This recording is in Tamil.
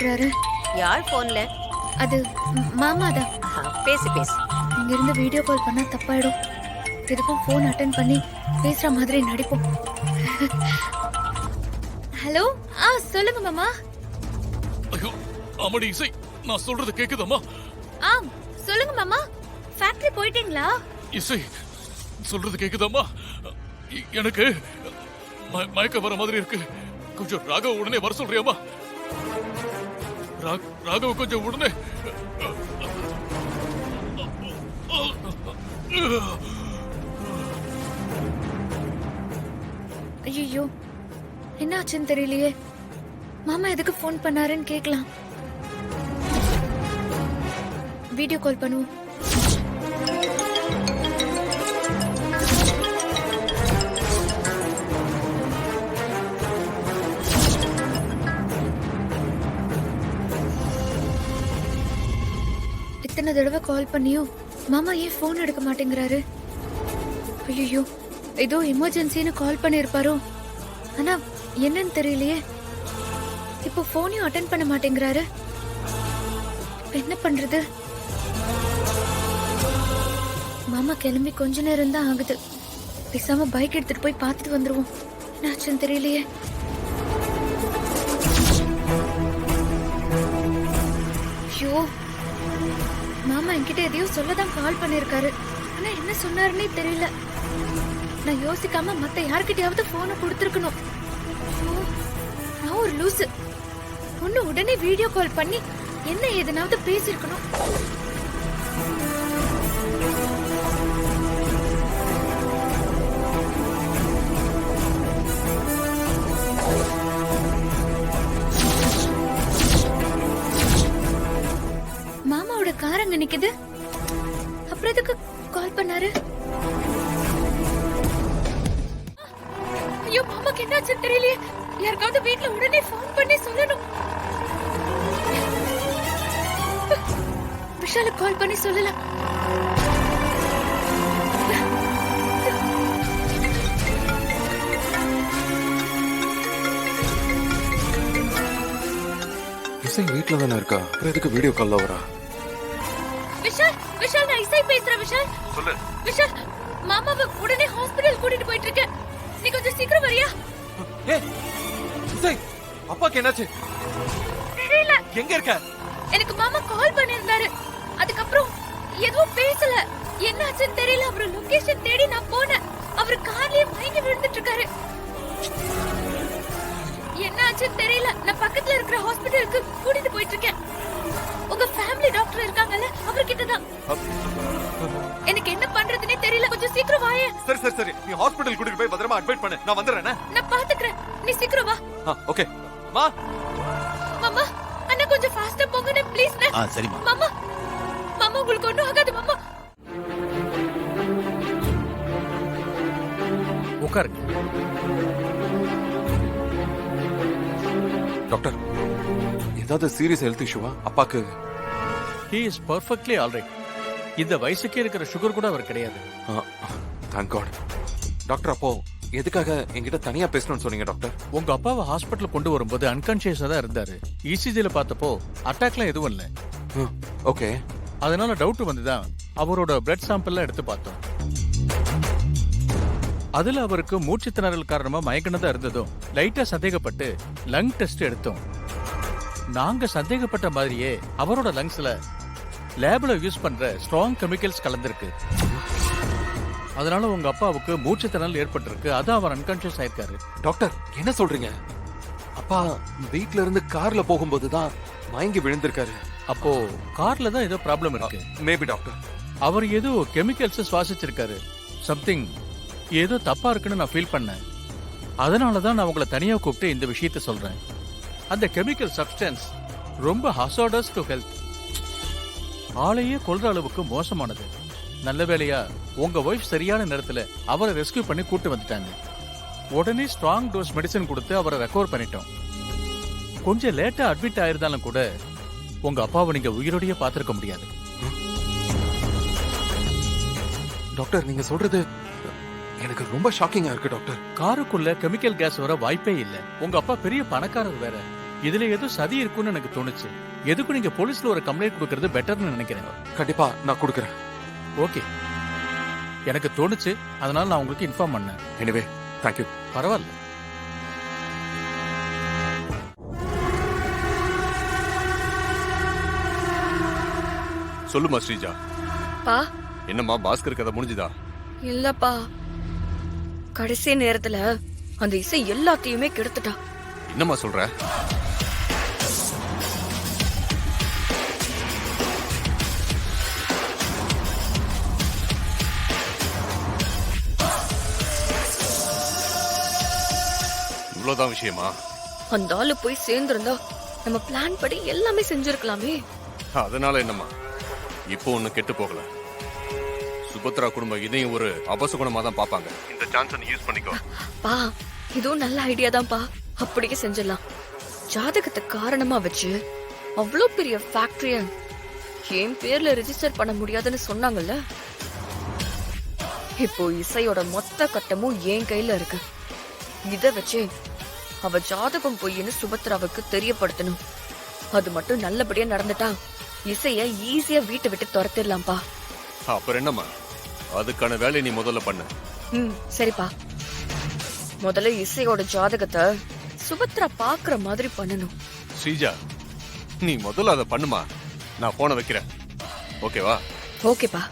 பண்றாரு? யார் போன்ல? அது மாமா தான். பேசு பேசு. இங்க இருந்து வீடியோ கால் பண்ணா தப்பாயிடும். எதுக்கும் போன் அட்டென்ட் பண்ணி பேசுற மாதிரி நடிப்போம். ஹலோ, சொல்லுங்க மாமா. ஐயோ அம்மாடி இசை, நான் சொல்றது கேக்குதம்மா? சொல்லுங்க மாமா. ஃபேக்டரி போயிட்டீங்களா? இசை, சொல்றது கேக்குதம்மா? எனக்கு மயக்க வர மாதிரி இருக்கு. கொஞ்சம் ராகவ உடனே வர சொல்றியாமா? ராகவ கொஞ்சம் உடனே. ஐயோ, என்னாச்சுன்னு தெரியலையே. மாமா எதுக்கு ஃபோன் பண்ணாருன்னு கேட்கலாம். வீடியோ கால் பண்ணுவோம். இத்தனை தடவை கால் பண்ணியும் மாமா ஏன் போன் எடுக்க மாட்டேங்கிறாரு? ஐயோ, ஏதோ எமர்ஜென்சின்னு கால் பண்ணிருப்பாரோ. ஆனா என்னன்னு தெரியலையே. இப்போ போனையும் அட்டென்ட் பண்ண மாட்டேங்கிறாரு. என்ன பண்றது? மாமா கிளம்பி கொஞ்ச நேரம் தான் ஆகுது. பேசாம பைக் எடுத்துட்டு போய் பார்த்துட்டு வந்துருவோம். என்னாச்சுன்னு தெரியலையே. ஐயோ, மாமா என்கிட்ட எதையோ சொல்லதான் கால் பண்ணிருக்காரு. ஆனா என்ன சொன்னாருன்னே தெரியல. நான் யோசிக்காம மத்த யார்கிட்டயாவது போனை கொடுத்துருக்கணும். நான் ஒரு லூசு. ஒண்ணு உடனே வீடியோ கால் பண்ணி என்ன ஏதுனாவது பேசிருக்கணும். மாமாவோட கார் அங்க நிக்குது. அப்புறம் எதுக்கு கால் பண்ணாரு? ஐயோ, மாமாக்கு என்னாச்சு தெரியலையே. யாருக்காவது வீட்ல உடனே போன் பண்ணி சொல்லணும். விஷாலுக்கு கால் பண்ணி சொல்லலாம். இசை வீட்ல தானே இருக்கா? அப்புறம் எதுக்கு வீடியோ கால்ல வரா? விஷால், விஷால், நான் இசை பேசுறேன். விஷால் சொல்லு. விஷால், மாமாவை உடனே ஹாஸ்பிடல் கூட்டிட்டு போயிட்டு இருக்கேன். நீ கொஞ்சம் சீக்கிரம் வரியா? இசை, அப்பாக்கு என்னாச்சு? தெரியல. எங்க இருக்க? எனக்கு மாமா கால் பண்ணிருந்தாரு. அதுக்கப்புறம் எதுவும் பேசல. என்னாச்சுன்னு தெரியல. அப்புறம் லொகேஷன் தேடி நான் போனேன். அவர் கார்லயே மயங்கி விழுந்துட்டு இருக்காரு. என்னாச்சுன்னு தெரியல. நான் பக்கத்துல இருக்கிற ஹாஸ்பிடலுக்கு கூட்டிட்டு போயிட்டு இருக்கேன். உங்க ஃபேமிலி டாக்டர் இருக்காங்கல்ல, அவர்கிட்ட தான். எனக்கு என்ன பண்றதுனே தெரியல. கொஞ்சம் சீக்கிரம் வாயே. சரி சரி சரி, நீ ஹாஸ்பிடல் கூட்டிட்டு போய் பத்திரமா அட்மிட் பண்ணு. நான் வந்துறேன். நான் பாத்துக்கறேன். நீ சீக்கிரம் வா. ஓகே. அம்மா, மாமா, அண்ணா கொஞ்சம் ஃபாஸ்டா போங்க ப்ளீஸ். சரிம்மா. மாமா, மாமா உங்களுக்கு ஒண்ணும் ஆகாது மாமா. உட்காருங்க. டாக்டர், ஏதாவது சீரியஸ் ஹெல்த் இஷ்யூவா அப்பாக்கு? He is perfectly alright. இந்த வயசுக்கே இருக்கிற சுகர் கூட அவர் கிடையாது. Thank God. டாக்டர், அப்போ எதுக்காக என்கிட்ட தனியா பேசணும்னு சொன்னீங்க டாக்டர்? உங்க அப்பாவை ஹாஸ்பிட்டல் கொண்டு வரும்போது அன்கான்சியஸா தான் இருந்தாரு. இசிஜில பார்த்தப்போ அட்டாக்லாம் எதுவும் இல்ல. ஓகே. அதனால டவுட் வந்துதான் அவரோட பிளட் சாம்பிள்லாம் எடுத்து பார்த்தோம். அதுல அவருக்கு மூச்சு திணறல் காரணமா மயக்கணதா இருந்ததும் லைட்டா சந்தேகப்பட்டு லங் டெஸ்ட் எடுத்தோம். நாங்க சந்தேகப்பட்ட மாதிரியே அவரோட லங்ஸ்ல லேப்ல யூஸ் பண்ற ஸ்ட்ராங் கெமிக்கல்ஸ் கலந்திருக்கு. அதனால உங்க அப்பாவுக்கு மூச்சு திணறல் ஏற்பட்டிருக்கு. அதான் அவர் அன்கான்சியஸ் ஆயிருக்காரு. டாக்டர், என்ன சொல்றீங்க? அப்பா வீட்ல இருந்து கார்ல போகும்போது தான் மயங்கி விழுந்திருக்காரு. அப்போ கார்ல தான் ஏதோ ப்ராப்ளம் இருக்கு. Maybe doctor. அவர் ஏதோ கெமிக்கல்ஸ் சுவாசிச்சிருக்காரு. சம்திங் ஏதோ தப்பா இருக்குன்னு நான் ஃபீல் பண்ணேன். அதனாலதான் நான் உங்களை தனியா கூப்பிட்டு இந்த விஷயத்த சொல்றேன். அந்த கெமிக்கல் சப்ஸ்டன்ஸ் ரொம்ப ஹசார்டஸ் டு ஹெல்த். ஆளையே கொல்ற அளவுக்கு மோசமானது. நல்ல வேளையா உங்க ஒய்ஃப் சரியான நேரத்துல அவரை ரெஸ்கியூ பண்ணி கூட்டு வந்துட்டாங்க. உடனே ஸ்ட்ராங் டோஸ் மெடிசன் கொடுத்து அவரை ரெக்கவர் பண்ணிட்டோம். கொஞ்சம் லேட்டா அட்மிட் ஆயிருந்தாலும் கூட உங்க அப்பாவை நீங்க உயிரோடய பாத்திருக்க முடியாது. டாக்டர், நீங்க சொல்றது எனக்கு ரொம்ப ஷாக்கிங்கா இருக்கு டாக்டர். காருக்குள்ள கெமிக்கல் கேஸ் வர வாய்ப்பே இல்ல. உங்க அப்பா பெரிய பணக்காரர் வேற. இதுல ஏதோ சதி இருக்குன்னு எனக்கு தோணுச்சு. எதுக்கும் நீங்க போலீஸ்ல ஒரு கம்ப்ளைண்ட் கொடுக்கறது பெட்டர்னு நினைக்கிறேன். கண்டிப்பா நான் கொடுக்குறேன். ஓகே, எனக்கு தோணுச்சு, அதனால நான் உங்களுக்கு இன்ஃபார்ம் பண்ணேன். Anyway thank you. பரவாயில்ல. சொல்லுமா ஸ்ரீஜா. பா என்னம்மா பாஸ்கர் கதை முடிஞ்சுதா? இல்லப்பா, கடைசி நேரத்துல அந்த இசை எல்லாத்தையுமே கெடுத்துட்டா. என்னம்மா சொல்ற? இவ்வளவுதான் விஷயமா? அந்த ஆளு போய் சேர்ந்திருந்தா நம்ம பிளான் படி எல்லாமே செஞ்சிருக்கலாமே. அதனால என்னம்மா, இப்போ ஒண்ணு கெட்டு போகல. சுபத்ரா குடும்பம் இதையும் ஒரு அபசகுணமா தான் பாப்பாங்க. இந்த சான்ஸ் நீ யூஸ் பண்ணிக்கோ. பா, இதுவும் நல்ல ஐடியா தான்ப்பா. அப்படியே செஞ்சிடலாம். ஜாதகத்தை காரணமா வச்சு அவ்வளோ பெரிய ஃபேக்டரிய என் பேர்ல ரெஜிஸ்டர் பண்ண முடியாதுன்னு சொன்னாங்கல்ல. இப்போ இசையோட மொத்த கட்டமும் என் கையில இருக்கு. இத வச்சு அவ ஜாதகம் பொய்ன்னு சுபத்ராவுக்கு தெரியப்படுத்தணும். அது மட்டும் நல்லபடியா நடந்துட்டா இசைய ஈஸியா வீட்டை விட்டு துரத்திடலாம்ப்பா. அப்புறம் என்னம்மா, அதுக்கான வேலையை நீ முதல்ல பண்ணு. சரிப்பா. முதல்ல இசையோட ஜாதகத்தை சுபத்ரா பாக்குற மாதிரி பண்ணணும். ஸ்ரீஜா, நீ முதல்ல அதை பண்ணுமா. நான் போனை வைக்கிறேன். ஓகேவா? ஓகேப்பா.